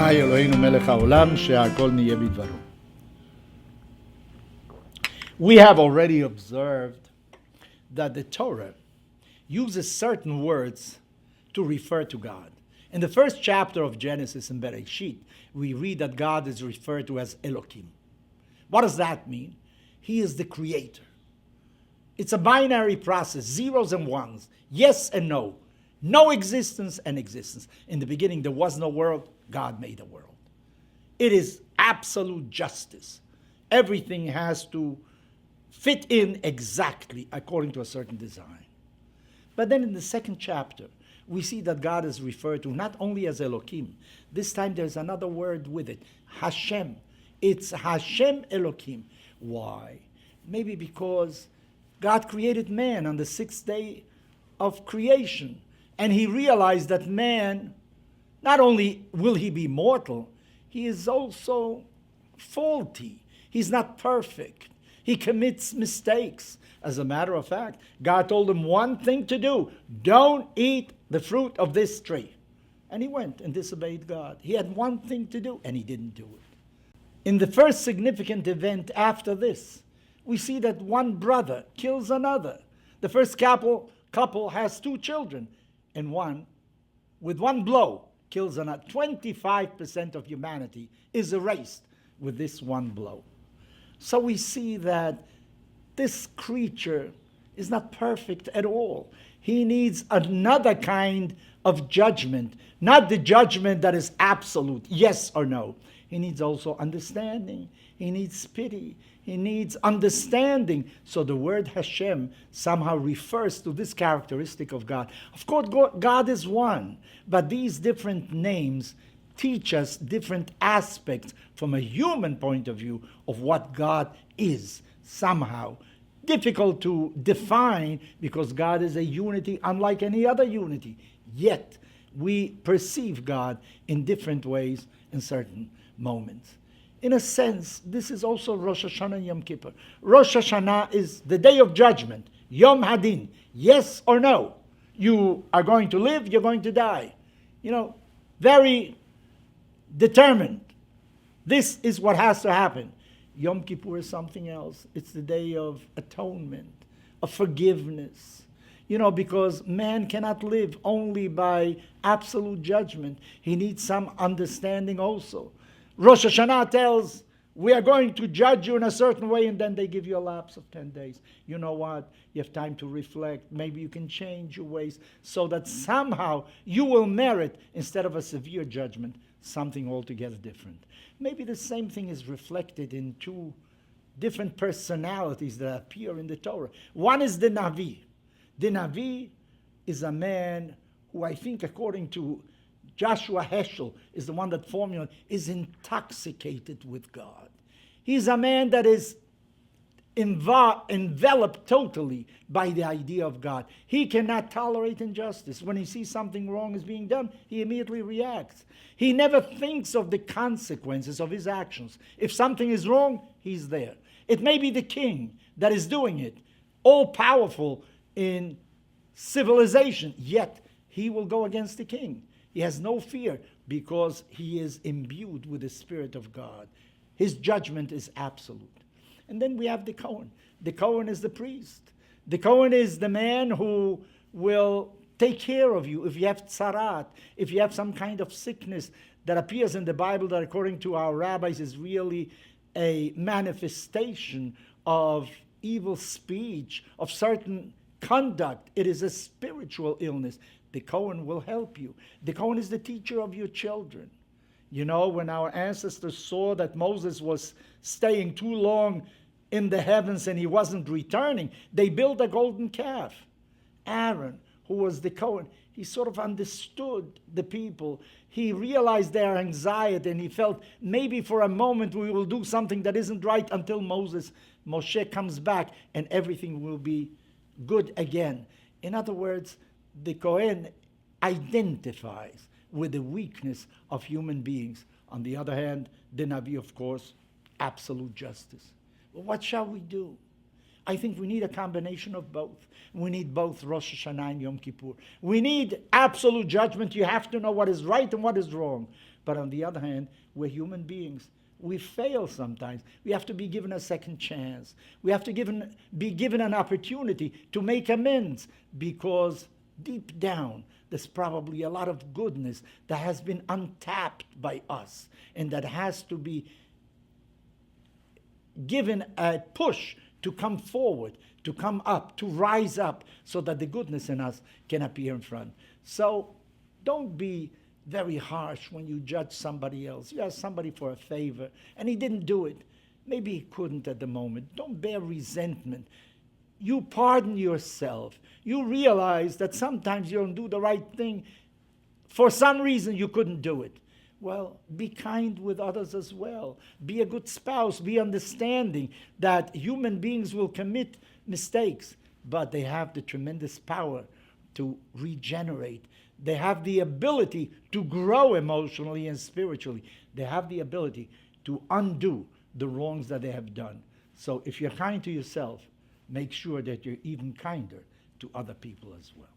אדוני אלוהינו מלך העולם, שהכל נהיה בדברו. We have already observed that the Torah uses certain words to refer to God. In the first chapter of Genesis in Bereshit, we read that God is referred to as Elohim. What does that mean? He is the creator. It's a binary process, zeros and ones, yes and no. No existence and existence. In the beginning, there was no world. God made a world. It is absolute justice. Everything has to fit in exactly according to a certain design. But then in the second chapter, we see that God is referred to not only as Elohim. This time there's another word with it, Hashem. It's Hashem Elohim. Why? Maybe because God created man on the sixth day of creation. And he realized that man, not only will he be mortal, he is also faulty. He's not perfect. He commits mistakes. As a matter of fact, God told him one thing to do: don't eat the fruit of this tree. And he went and disobeyed God. He had one thing to do, and he didn't do it. In the first significant event after this, we see that one brother kills another. The first couple has two children, and one, with one blow, kills another. 25% of humanity is erased with this one blow. So we see that this creature is not perfect at all. He needs another kind of judgment, not the judgment that is absolute, yes or no. He needs also understanding. He needs pity. He needs understanding. So the word Hashem somehow refers to this characteristic of God. Of course, God is one, but these different names teach us different aspects from a human point of view of what God is. Somehow difficult to define, because God is a unity unlike any other unity. Yet we perceive God in different ways in certain moments. In a sense, this is also Rosh Hashanah and Yom Kippur. Rosh Hashanah is the day of judgment, Yom Hadin, yes or no. You are going to live, you're going to die. Very determined. This is what has to happen. Yom Kippur is something else. It's the day of atonement, of forgiveness. Because man cannot live only by absolute judgment. He needs some understanding also. Rosh Hashanah tells, we are going to judge you in a certain way, and then they give you a lapse of 10 days. You know what? You have time to reflect. Maybe you can change your ways so that somehow you will merit, instead of a severe judgment, something altogether different. Maybe the same thing is reflected in two different personalities that appear in the Torah. One is the Navi. The Navi is a man who, I think, according to Joshua Heschel, is the one that formulated, is intoxicated with God. He's a man that is enveloped totally by the idea of God. He cannot tolerate injustice. When he sees something wrong is being done, he immediately reacts. He never thinks of the consequences of his actions. If something is wrong, he's there. It may be the king that is doing it, all powerful in civilization, yet he will go against the king. He has no fear because he is imbued with the Spirit of God. His judgment is absolute. And then we have the Kohen. The Kohen is the priest. The Kohen is the man who will take care of you if you have tzarat, if you have some kind of sickness that appears in the Bible that, according to our rabbis, is really a manifestation of evil speech, of certain conduct. It is a spiritual illness. The Kohen will help you. The Kohen is the teacher of your children. When our ancestors saw that Moses was staying too long in the heavens and he wasn't returning, they built a golden calf. Aaron, who was the Kohen, he sort of understood the people. He realized their anxiety, and he felt maybe for a moment we will do something that isn't right until Moshe comes back, and everything will be good again. In other words, the Kohen identifies with the weakness of human beings. On the other hand, the Navi, of course, absolute justice. Well, what shall we do? I think we need a combination of both. We need both Rosh Hashanah and Yom Kippur. We need absolute judgment. You have to know what is right and what is wrong. But on the other hand, we're human beings. We fail sometimes. We have to be given a second chance. We have to be given an opportunity to make amends, because deep down, there's probably a lot of goodness that has been untapped by us and that has to be given a push to come forward, to come up, to rise up, so that the goodness in us can appear in front. So don't be very harsh when you judge somebody else. You ask somebody for a favor and he didn't do it. Maybe he couldn't at the moment. Don't bear resentment. You pardon yourself. You realize that sometimes you don't do the right thing. For some reason you couldn't do it. Well, be kind with others as well. Be a good spouse. Be understanding that human beings will commit mistakes, but they have the tremendous power to regenerate. They have the ability to grow emotionally and spiritually. They have the ability to undo the wrongs that they have done. So if you're kind to yourself, make sure that you're even kinder to other people as well.